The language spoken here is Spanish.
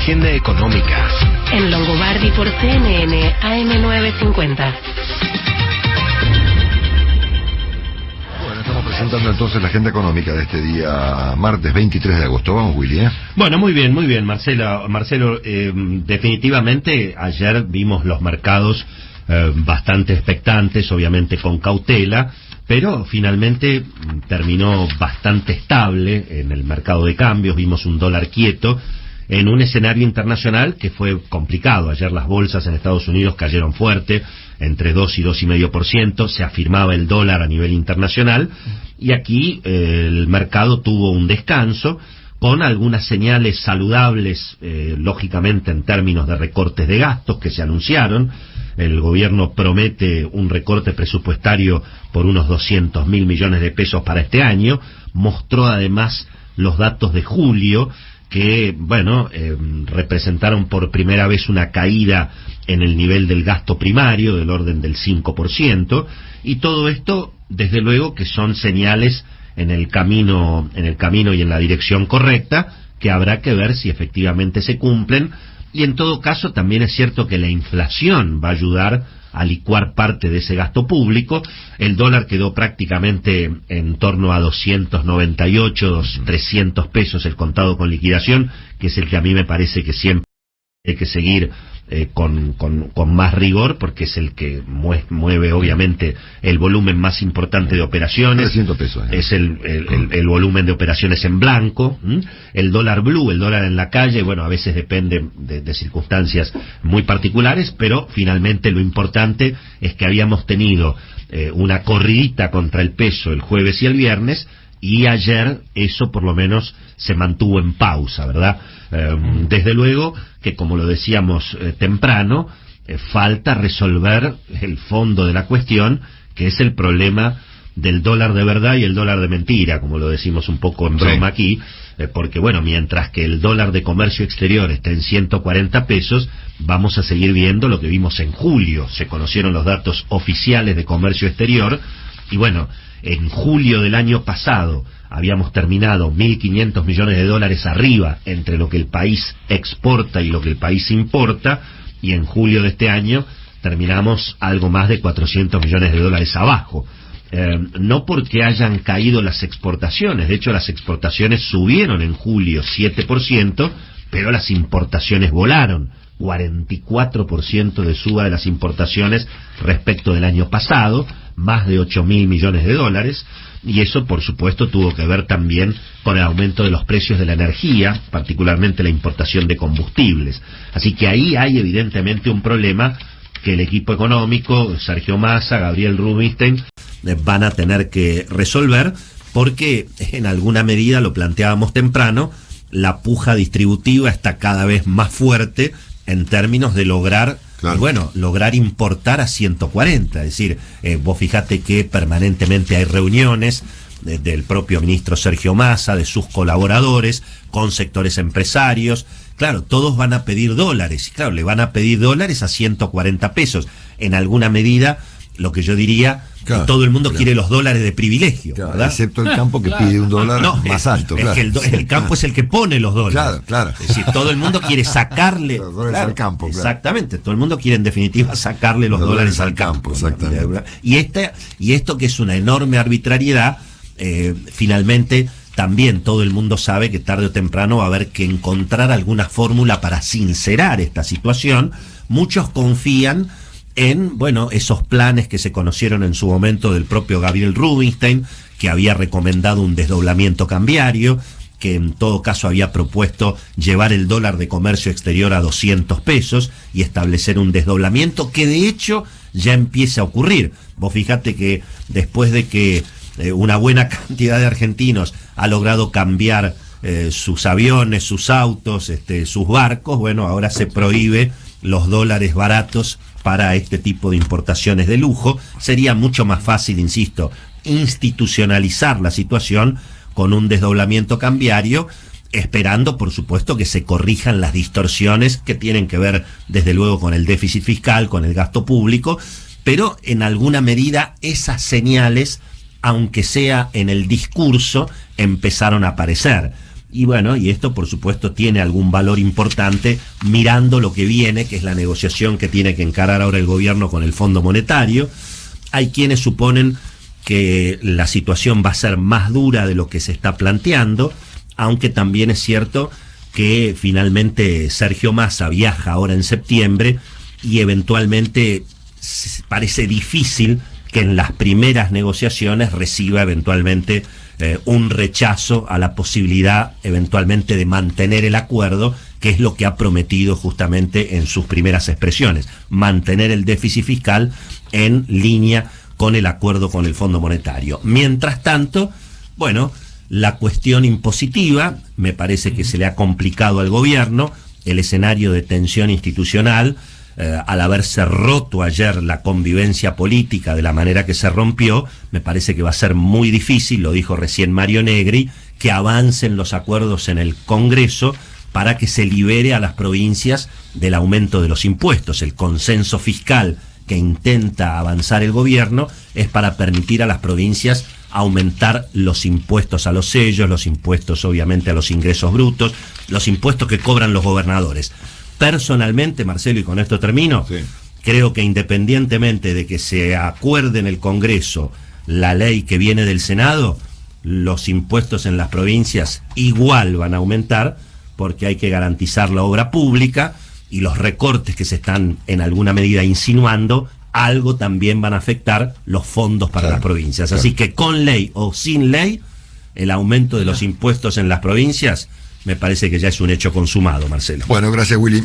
agenda económica. En Longobardi por CNN AM950. Bueno, estamos presentando entonces la agenda económica de este día, martes 23 de agosto. Vamos, Willy, ¿eh? Bueno, muy bien, Marcelo, definitivamente ayer vimos los mercados bastante expectantes, obviamente con cautela, pero finalmente terminó bastante estable en el mercado de cambios. Vimos un dólar quieto en un escenario internacional que fue complicado. Ayer las bolsas en Estados Unidos cayeron fuerte, entre 2 y 2,5%, se afirmaba el dólar a nivel internacional, y aquí el mercado tuvo un descanso, con algunas señales saludables, lógicamente en términos de recortes de gastos que se anunciaron. El gobierno promete un recorte presupuestario por unos 200.000 millones de pesos para este año. Mostró además los datos de julio, que, bueno, representaron por primera vez una caída en el nivel del gasto primario, del orden del 5%, y todo esto, desde luego, que son señales en el camino y en la dirección correcta, que habrá que ver si efectivamente se cumplen. Y en todo caso también es cierto que la inflación va a ayudar a licuar parte de ese gasto público. El dólar quedó prácticamente en torno a 298, 300 pesos el contado con liquidación, que es el que a mí me parece que siempre hay que seguir con más rigor, porque es el que mueve obviamente el volumen más importante de operaciones. 300 pesos. Es el volumen de operaciones en blanco. El dólar blue, el dólar en la calle, bueno, a veces depende de circunstancias muy particulares, pero finalmente lo importante es que habíamos tenido una corridita contra el peso el jueves y el viernes, y ayer eso por lo menos se mantuvo en pausa, ¿verdad? Desde luego que, como lo decíamos temprano, falta resolver el fondo de la cuestión, que es el problema del dólar de verdad y el dólar de mentira, como lo decimos un poco en broma aquí, porque bueno, mientras que el dólar de comercio exterior está en 140 pesos, vamos a seguir viendo lo que vimos en julio. Se conocieron los datos oficiales de comercio exterior, y bueno, en julio del año pasado habíamos terminado 1.500 millones de dólares arriba entre lo que el país exporta y lo que el país importa, y en julio de este año terminamos algo más de 400 millones de dólares abajo. No porque hayan caído las exportaciones, de hecho las exportaciones subieron en julio 7%, pero las importaciones volaron, 44% de suba de las importaciones respecto del año pasado, más de 8.000 millones de dólares, y eso por supuesto tuvo que ver también con el aumento de los precios de la energía, particularmente la importación de combustibles. Así que ahí hay evidentemente un problema que el equipo económico, Sergio Massa, Gabriel Rubinstein, van a tener que resolver, porque en alguna medida, lo planteábamos temprano, la puja distributiva está cada vez más fuerte en términos de lograr, claro, bueno, lograr importar a 140. Es decir, vos fijate que permanentemente hay reuniones del propio ministro Sergio Massa, de sus colaboradores, con sectores empresarios. Claro, todos van a pedir dólares, y claro, le van a pedir dólares a 140 pesos. En alguna medida, lo que yo diría, claro, que todo el mundo quiere los dólares de privilegio, claro, ¿verdad? Excepto el campo, que pide un dólar más alto. Es que el campo es el que pone los dólares. Claro. Es decir, todo el mundo quiere sacarle los dólares al campo. Exactamente, todo el mundo quiere en definitiva sacarle los dólares al campo. Exactamente. Y esto que es una enorme arbitrariedad, finalmente también todo el mundo sabe que tarde o temprano va a haber que encontrar alguna fórmula para sincerar esta situación. Muchos confían en, bueno, esos planes que se conocieron en su momento del propio Gabriel Rubinstein, que había recomendado un desdoblamiento cambiario, que en todo caso había propuesto llevar el dólar de comercio exterior a 200 pesos y establecer un desdoblamiento que de hecho ya empieza a ocurrir. Vos fíjate que después de que una buena cantidad de argentinos ha logrado cambiar sus aviones, sus autos, sus barcos, bueno, ahora se prohíbe los dólares baratos para este tipo de importaciones de lujo. Sería mucho más fácil, insisto, institucionalizar la situación con un desdoblamiento cambiario, esperando, por supuesto, que se corrijan las distorsiones que tienen que ver, desde luego, con el déficit fiscal, con el gasto público, pero en alguna medida esas señales, aunque sea en el discurso, empezaron a aparecer. Y bueno, y esto por supuesto tiene algún valor importante mirando lo que viene, que es la negociación que tiene que encarar ahora el gobierno con el Fondo Monetario. Hay quienes suponen que la situación va a ser más dura de lo que se está planteando, aunque también es cierto que finalmente Sergio Massa viaja ahora en septiembre y eventualmente parece difícil que en las primeras negociaciones reciba eventualmente un rechazo a la posibilidad eventualmente de mantener el acuerdo, que es lo que ha prometido justamente en sus primeras expresiones, mantener el déficit fiscal en línea con el acuerdo con el Fondo Monetario. Mientras tanto, bueno, la cuestión impositiva me parece que se le ha complicado al gobierno, el escenario de tensión institucional, al haberse roto ayer la convivencia política de la manera que se rompió, me parece que va a ser muy difícil, lo dijo recién Mario Negri, que avancen los acuerdos en el Congreso para que se libere a las provincias del aumento de los impuestos. El consenso fiscal que intenta avanzar el gobierno es para permitir a las provincias aumentar los impuestos a los sellos, los impuestos obviamente a los ingresos brutos, los impuestos que cobran los gobernadores. Personalmente, Marcelo, y con esto termino, sí, creo que independientemente de que se acuerde en el Congreso la ley que viene del Senado, los impuestos en las provincias igual van a aumentar, porque hay que garantizar la obra pública, y los recortes que se están en alguna medida insinuando, algo también van a afectar los fondos para las provincias. Así que con ley o sin ley, el aumento de los impuestos en las provincias me parece que ya es un hecho consumado, Marcelo. Bueno, gracias, Willy.